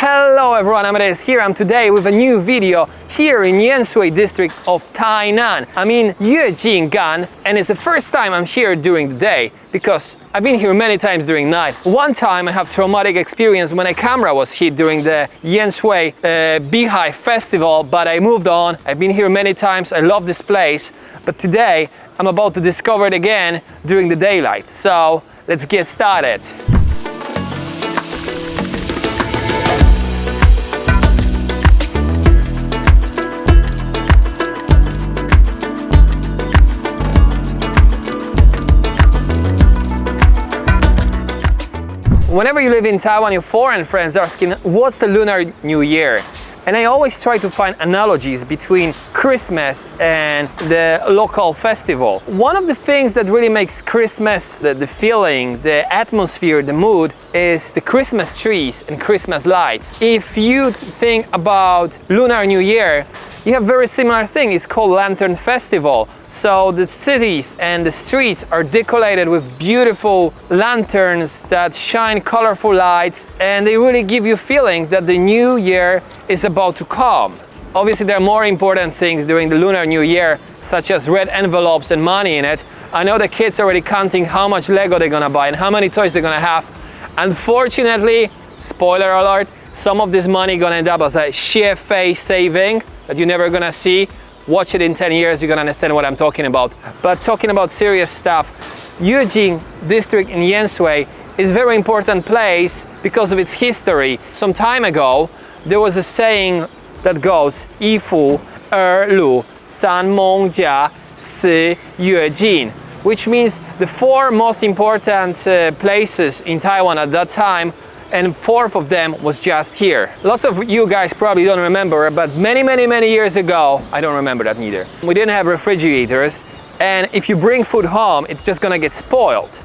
Hello everyone, I'm here. I'm today with a new video here in盐水District of Tainan. I'm in月津港, and it's the first time I'm here during the day because I've been here many times during night. One time I have traumatic experience when a camera was hit during the盐水Beehive Festival, but I moved on. I've been here many times. I love this place, but today I'm about to discover it again during the daylight. So let's get started. Whenever you live in Taiwan, your foreign friends are asking, what's the Lunar New Year? And I always try to find analogies between Christmas and the local festival. One of the things that really makes Christmas, the feeling, the atmosphere, the mood, is the Christmas trees and Christmas lights. If you think about Lunar New Year, you have a very similar thing. It's called Lantern Festival. So the cities and the streets are decorated with beautiful lanterns that shine colorful lights, and they really give you a feeling that the new year is about to come. Obviously, there are more important things during the Lunar New Year, such as red envelopes and money in it. I know the kids are already counting how much Lego they're gonna buy and how many toys they're gonna have. Unfortunately, spoiler alert, some of this money gonna end up as a sheer face saving that you're never gonna see. Watch it in 10 years, you're gonna understand what I'm talking about. But talking about serious stuff, Yujing District in盐水is a very important place because of its history. Some time ago, there was a saying that goes, 一府二路三艋家四月津, which means the four most important places in Taiwan at that time, and fourth of them was just here. Lots of you guys probably don't remember, but many years ago, I don't remember that neither, we didn't have refrigerators, and if you bring food home, it's just gonna get spoiled.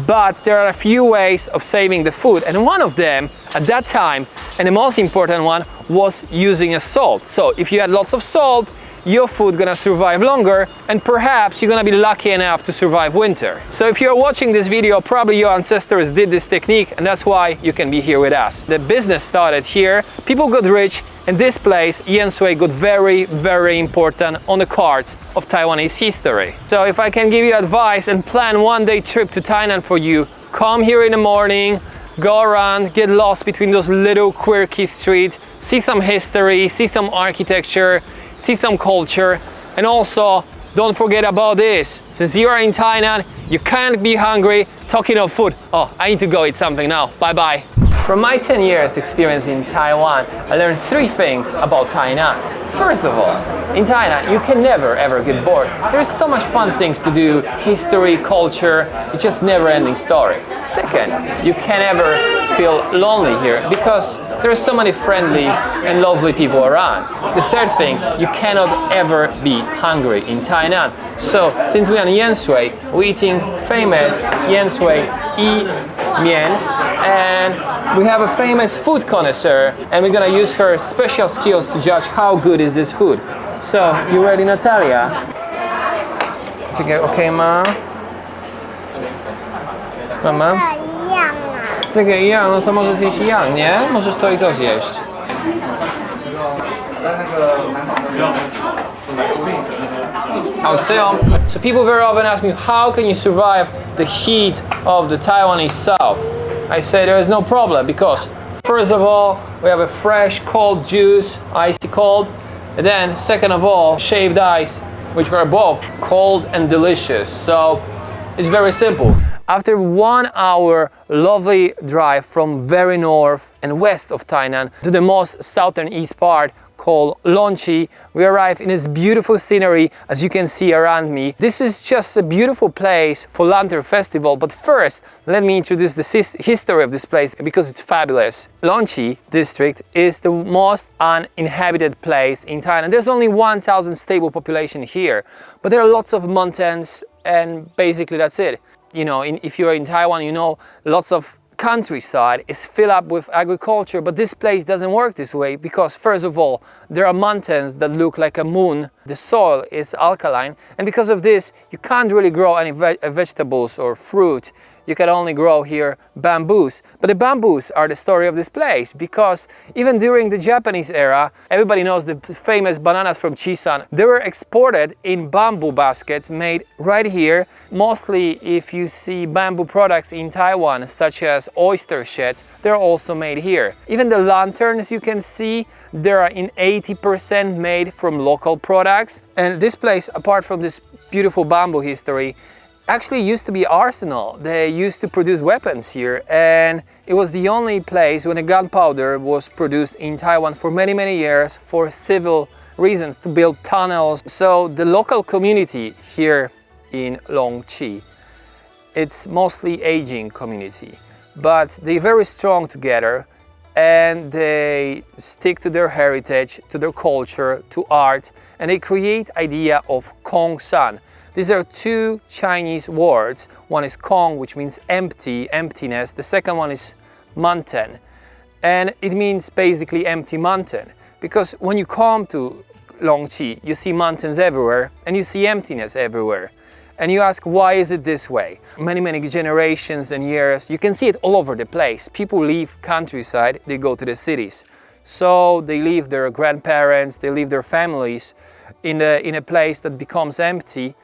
But there are a few ways of saving the food, and one of them at that time, and the most important one, was using a salt. So if you had lots of salt, your food gonna survive longer, and perhaps you're gonna be lucky enough to survive winter. So if you're watching this video, probably your ancestors did this technique, and that's why you can be here with us. The business started here, people got rich, and this place,盐水, got very important on the cards of Taiwanese history. So if I can give you advice and plan one-day trip to Tainan for you, come here in the morning, go around, get lost between those little quirky streets, see some history, see some architecture, see some culture, and also don't forget about this. Since you are in Tainan, you can't be hungry. Talking of food, oh, I need to go eat something now. Bye-bye. From my 10 years experience in Taiwan, I learned three things about Tainan. First of all, in Tainan, you can never ever get bored. There's so much fun things to do, history, culture, it's just never-ending story. Second, you can never feel lonely here because there's so many friendly and lovely people around. The third thing, you cannot ever be hungry in Tainan. So, since we're in盐水, we're eating famous盐水mian, and we have a famous food connoisseur, and we're gonna use her special skills to judge how good is this food. So, you ready, Natalia? Okay, Ma? 妈妈？这个一样，那它może zjeść一样, nie? Możesz to i to zjeść. So people very often ask me, how can you survive the heat of the Taiwanese south? I say there is no problem because first of all, we have a fresh cold juice, icy cold, and then second of all, shaved ice, which are both cold and delicious. So it's very simple. After 1 hour lovely drive from very north and west of Tainan to the most southern east part called Longci, we arrive in this beautiful scenery as you can see around me. This is just a beautiful place for Lantern Festival, but first let me introduce the history of this place because it's fabulous. Longci District is the most uninhabited place in Thailand. There's only 1,000 stable population here, but there are lots of mountains and basically that's it. You know, if you're in Taiwan, you know lots of countryside is filled up with agriculture, but this place doesn't work this way because first of all, there are mountains that look like a moon the soil is alkaline, and because of this you can't really grow any vegetables or fruit. You can only grow here bamboos. But the bamboos are the story of this place, because even during the Japanese era, everybody knows the famous bananas from Chisan. They were exported in bamboo baskets made right here. Mostly if you see bamboo products in Taiwan, such as oyster sheds, they're also made here. Even the lanterns you can see, they are in 80% made from local products. And this place, apart from this beautiful bamboo history, actually used to be arsenal. They used to produce weapons here, and it was the only place when the gunpowder was produced in Taiwan for many years for civil reasons, to build tunnels. So the local community here in Longci, it's mostly aging community, but they're very strong together, and they stick to their heritage, to their culture, to art, and they create idea of Kongsan. These are two Chinese words. One is Kong, which means empty, emptiness. The second one is mountain, and it means basically empty mountain. Because when you come to Longci, you see mountains everywhere and you see emptiness everywhere. And you ask, why is it this way? Many generations and years, you can see it all over the place. People leave countryside, they go to the cities. So they leave their grandparents, they leave their families in a place that becomes empty.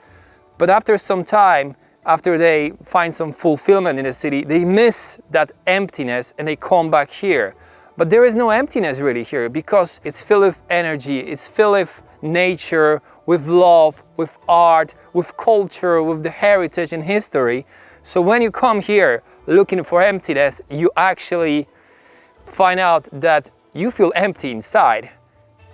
But after some time, after they find some fulfillment in the city, they miss that emptiness and they come back here. But there is no emptiness really here, because it's filled with energy, it's filled with nature, with love, with art, with culture, with the heritage and history. So when you come here looking for emptiness, you actually find out that you feel empty inside,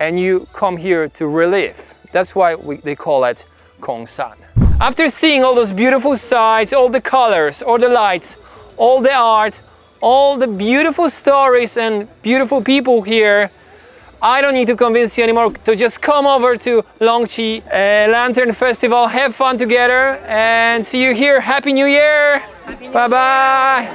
and you come here to relive. That's why they call it Kongsan. After seeing all those beautiful sights, all the colors, all the lights, all the art, all the beautiful stories and beautiful people here, I don't need to convince you anymore to just come over to Longci Lantern Festival, have fun together, and see you here. Happy New Year! Bye bye!